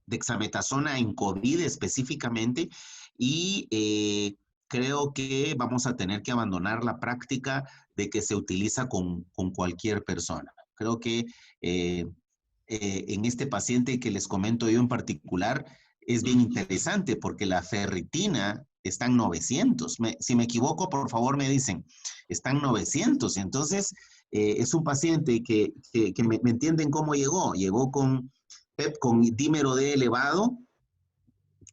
dexametasona en COVID específicamente, y creo que vamos a tener que abandonar la práctica de que se utiliza con cualquier persona. Creo que en este paciente que les comento yo en particular, es bien interesante porque la ferritina está en 900. Si me equivoco, por favor me dicen, está en 900. Entonces, es un paciente que me entienden cómo llegó. Llegó con dímero D elevado,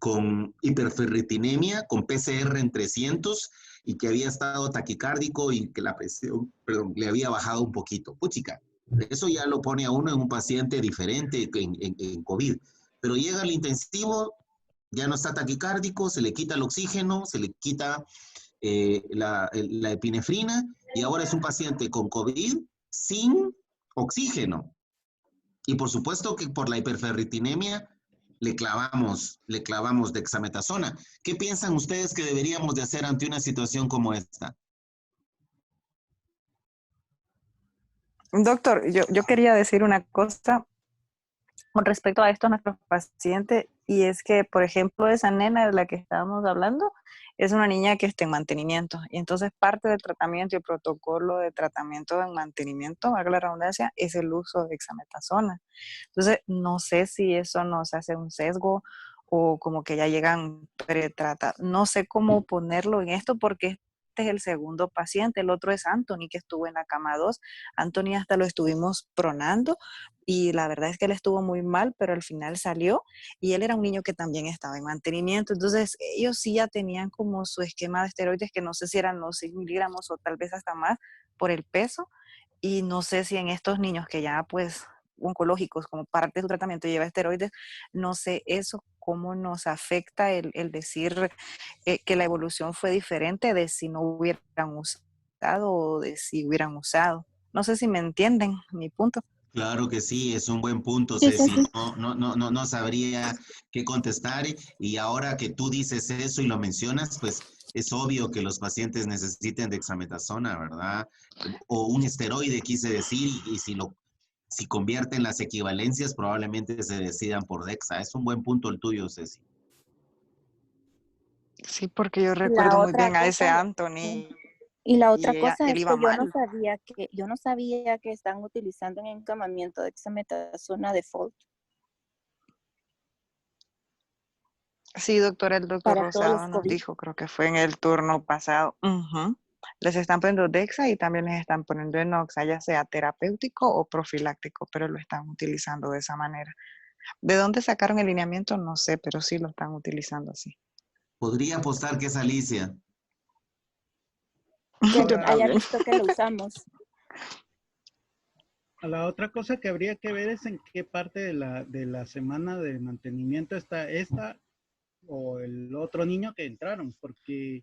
con hiperferritinemia, con PCR en 300 y que había estado taquicárdico y que la presión, perdón, le había bajado un poquito. Puchica, eso ya lo pone a uno en un paciente diferente en COVID. Pero llega al intensivo, ya no está taquicárdico, se le quita el oxígeno, se le quita la epinefrina y ahora es un paciente con COVID sin oxígeno. Y por supuesto que por la hiperferritinemia le clavamos dexametasona. ¿Qué piensan ustedes que deberíamos de hacer ante una situación como esta? Doctor, yo quería decir una cosa con respecto a esto a nuestros pacientes, y es que, por ejemplo, esa nena de la que estábamos hablando es una niña que está en mantenimiento, y entonces parte del tratamiento y el protocolo de tratamiento en mantenimiento, valga la redundancia, es el uso de dexametasona. Entonces, no sé si eso nos hace un sesgo o como que ya llegan pretratados. No sé cómo ponerlo en esto porque este es el segundo paciente, el otro es Anthony, que estuvo en la cama 2. Anthony hasta lo estuvimos pronando y la verdad es que él estuvo muy mal, pero al final salió y él era un niño que también estaba en mantenimiento. Entonces ellos sí ya tenían como su esquema de esteroides, que no sé si eran los 6 miligramos o tal vez hasta más por el peso, y no sé si en estos niños que ya pues oncológicos como parte de su tratamiento lleva esteroides, no sé eso cómo nos afecta el decir que la evolución fue diferente de si no hubieran usado o de si hubieran usado. No sé si me entienden mi punto. Claro que sí, es un buen punto, Sí, sí, Ceci. sí. No sabría qué contestar. Y ahora que tú dices eso y lo mencionas, pues es obvio que los pacientes necesiten dexametasona, ¿verdad? O un esteroide, quise decir, y si convierten las equivalencias, probablemente se decidan por dexa. Es un buen punto el tuyo, Ceci. Sí, porque yo Y la recuerdo muy otra bien a ese cosa, Anthony y la y otra cosa él es iba que mal. yo no sabía que están utilizando en encamamiento de dexametasona default Sí, doctora, el doctor para todos los Rosado nos COVID. dijo, creo que fue en el turno pasado. Les están poniendo Dexa y también les están poniendo Enoxa, ya sea terapéutico o profiláctico, pero lo están utilizando de esa manera. ¿De dónde sacaron el lineamiento? No sé, pero sí lo están utilizando así. Podría apostar que es Alicia. Que Yo Ahora, haya también. visto que lo usamos. la otra cosa que habría que ver es en qué parte de la semana de mantenimiento está esta o el otro niño que entraron, porque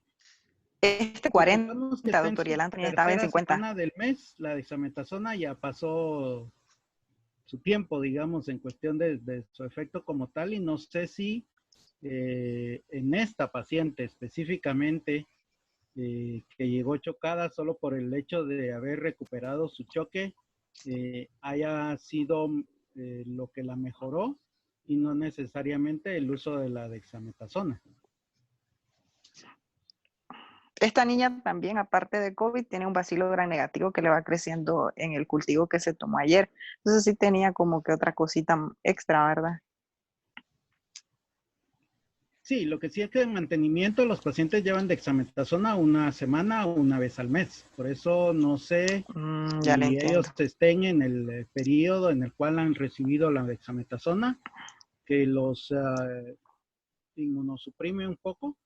40, supongamos que está en doctor, y su el Anthony estaba en tercera 50. semana del mes, la dexametasona ya pasó su tiempo, digamos, en cuestión de su efecto como tal, y no sé si en esta paciente específicamente que llegó chocada solo por el hecho de haber recuperado su choque, haya sido lo que la mejoró y no necesariamente el uso de la dexametasona. Esta niña también, aparte de COVID, tiene un bacilo gram negativo que le va creciendo en el cultivo que se tomó ayer. Entonces sí tenía como que otra cosita extra, ¿verdad? Sí, lo que sí es que en mantenimiento los pacientes llevan dexametasona una semana o una vez al mes. Por eso no sé Ya le si entiendo. ellos estén en el periodo en el cual han recibido la dexametasona, que los inmunosuprime un poco,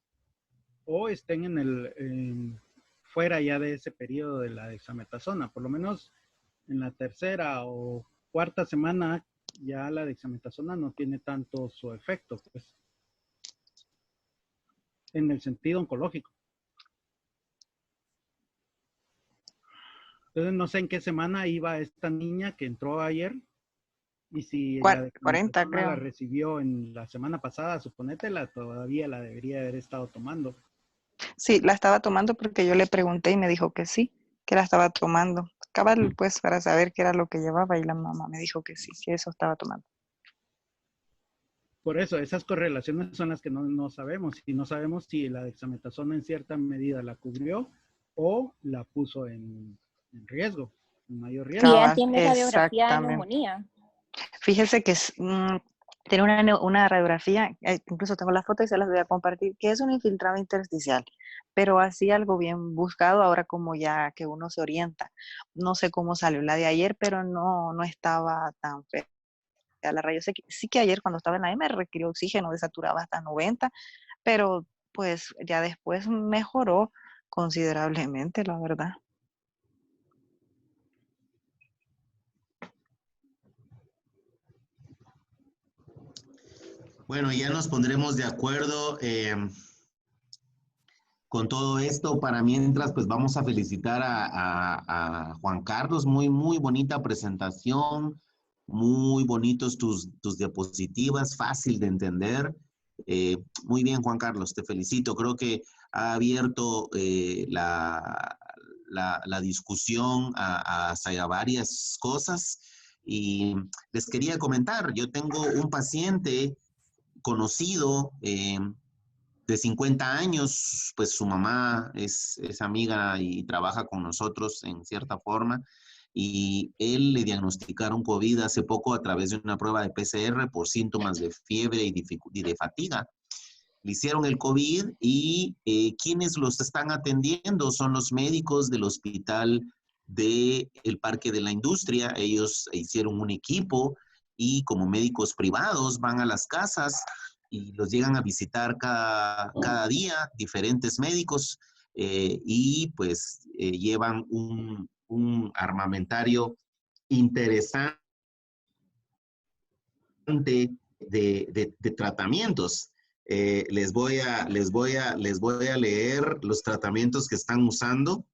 o estén fuera ya de ese periodo de la dexametasona. Por lo menos en la tercera o cuarta semana ya la dexametasona no tiene tanto su efecto, pues, en el sentido oncológico. Entonces no sé en qué semana iba esta niña que entró ayer y si la 40, dexametasona la creo. recibió en la semana pasada, suponétela, todavía la debería haber estado tomando. Sí, la estaba tomando porque yo le pregunté y me dijo que sí, que la estaba tomando. cabal, pues, para saber qué era lo que llevaba y la mamá me dijo que sí, que eso estaba tomando. Por eso, esas correlaciones son las que no sabemos. Y no sabemos si la dexametasona en cierta medida la cubrió o la puso en riesgo, en mayor riesgo. Y ella Cabal, tiene radiografía de exactamente. neumonía. Fíjese que tiene una radiografía, incluso tengo la foto y se las voy a compartir, que es un infiltrado intersticial, pero así algo bien buscado ahora como ya que uno se orienta. No sé cómo salió la de ayer, pero no estaba tan fea la rayos X. Sí que ayer cuando estaba en la M requirió oxígeno, desaturaba hasta 90, pero pues ya después mejoró considerablemente, la verdad. Bueno, ya nos pondremos de acuerdo con todo esto. Para mientras, pues vamos a felicitar a Juan Carlos. Muy, muy bonita presentación. Muy bonitos tus diapositivas, fácil de entender. Muy bien, Juan Carlos, te felicito. Creo que ha abierto la discusión hacia varias cosas. Y les quería comentar, yo tengo un paciente conocido de 50 años, pues su mamá es amiga y trabaja con nosotros en cierta forma, y él le diagnosticaron COVID hace poco a través de una prueba de PCR por síntomas de fiebre y de fatiga. Le hicieron el COVID y quienes los están atendiendo son los médicos del hospital del Parque de la Industria. Ellos hicieron un equipo y como médicos privados van a las casas y los llegan a visitar cada día diferentes médicos y pues llevan un armamentario interesante de tratamientos. Les voy a leer los tratamientos que están usando.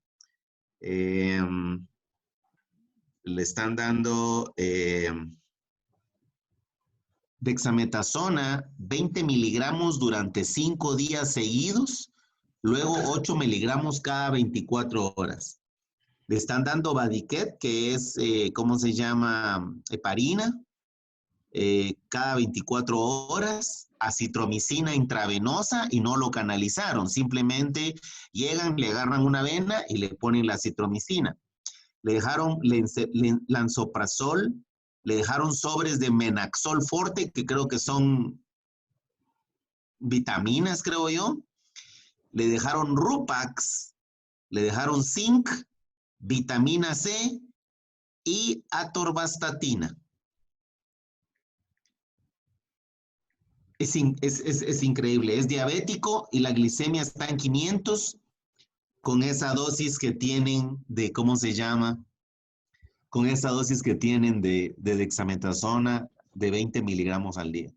Le están dando dexametasona 20 miligramos durante 5 días seguidos, luego 8 miligramos cada 24 horas. Le están dando Vadiquet, que es, ¿cómo se llama? Heparina, cada 24 horas, acitromicina intravenosa y no lo canalizaron. Simplemente llegan, le agarran una vena y le ponen la acitromicina. Le dejaron lansoprazol, le dejaron sobres de Menaxol Forte, que creo que son vitaminas, creo yo. Le dejaron Rupax, le dejaron zinc, vitamina C y atorvastatina. Es increíble, es diabético y la glicemia está en 500 con esa dosis que tienen de, ¿cómo se llama? Con esa dosis que tienen de dexametasona de 20 miligramos al día.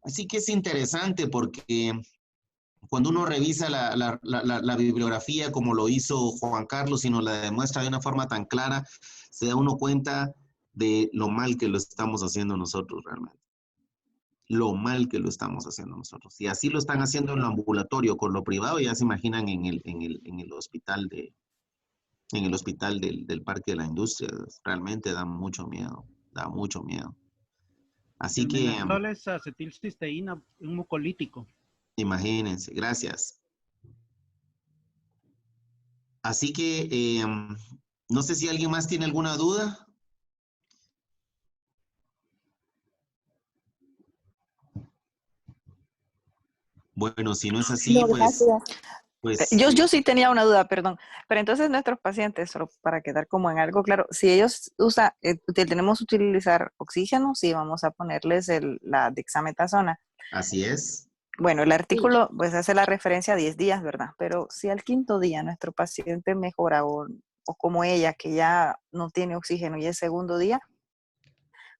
Así que es interesante porque cuando uno revisa la bibliografía como lo hizo Juan Carlos y nos la demuestra de una forma tan clara, se da uno cuenta de lo mal que lo estamos haciendo nosotros realmente. Lo mal que lo estamos haciendo nosotros. Y así lo están haciendo en lo ambulatorio, con lo privado, ya se imaginan en el hospital del Parque de la Industria. Realmente da mucho miedo, da mucho miedo. Así El que... Menaxol es acetilcisteína, un mucolítico. Imagínense, gracias. Así que, no sé si alguien más tiene alguna duda. Bueno, si no es así, No, gracias. Yo sí tenía una duda, perdón. Pero entonces nuestros pacientes, solo para quedar como en algo claro, si ellos tenemos que utilizar oxígeno, sí vamos a ponerles la dexametasona. Así es. Bueno, el artículo pues hace la referencia a 10 días, ¿verdad? Pero si al 5.º día nuestro paciente mejora o como ella, que ya no tiene oxígeno y el 2.º día,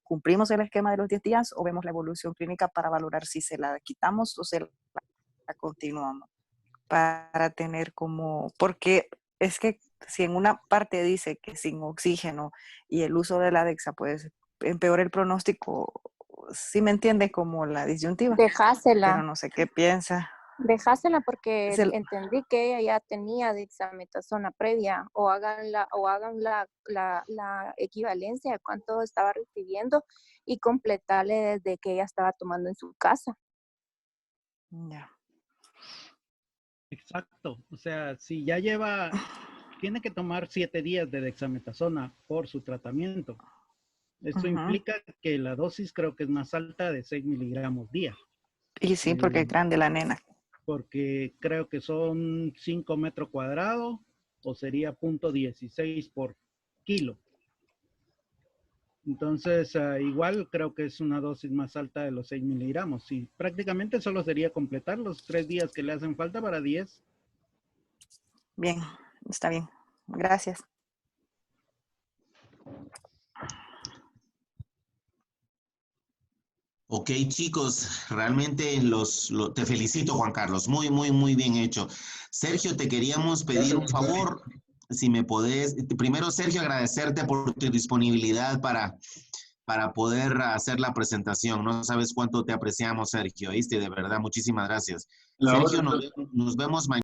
¿cumplimos el esquema de los 10 días o vemos la evolución clínica para valorar si se la quitamos o se la continuamos? Para tener como, porque es que si en una parte dice que sin oxígeno y el uso de la dexa pues empeora el pronóstico, sí me entiende como la disyuntiva. Dejásela. Pero no sé qué piensa. Dejásela porque Se- entendí que ella ya tenía dexametasona previa o hagan la equivalencia de cuánto estaba recibiendo y completarle desde que ella estaba tomando en su casa. Ya. Exacto. O sea, si ya tiene que tomar 7 días de dexametasona por su tratamiento. Esto Ujú. implica que la dosis creo que es más alta de 6 miligramos día. Y sí, porque es grande la nena. Porque creo que son 5 metros cuadrados o sería 0.16 por kilo. Entonces, igual creo que es una dosis más alta de los 6 miligramos. Y prácticamente solo sería completar los 3 días que le hacen falta para 10. Bien, está bien. Gracias. Ok, chicos, realmente te felicito, Juan Carlos. Muy, muy, muy bien hecho. Sergio, te queríamos pedir un favor, si me podés. Primero, Sergio, agradecerte por tu disponibilidad para poder hacer la presentación. No sabes cuánto te apreciamos, Sergio, ¿viste? De verdad, muchísimas gracias. La Sergio, hora. nos vemos mañana.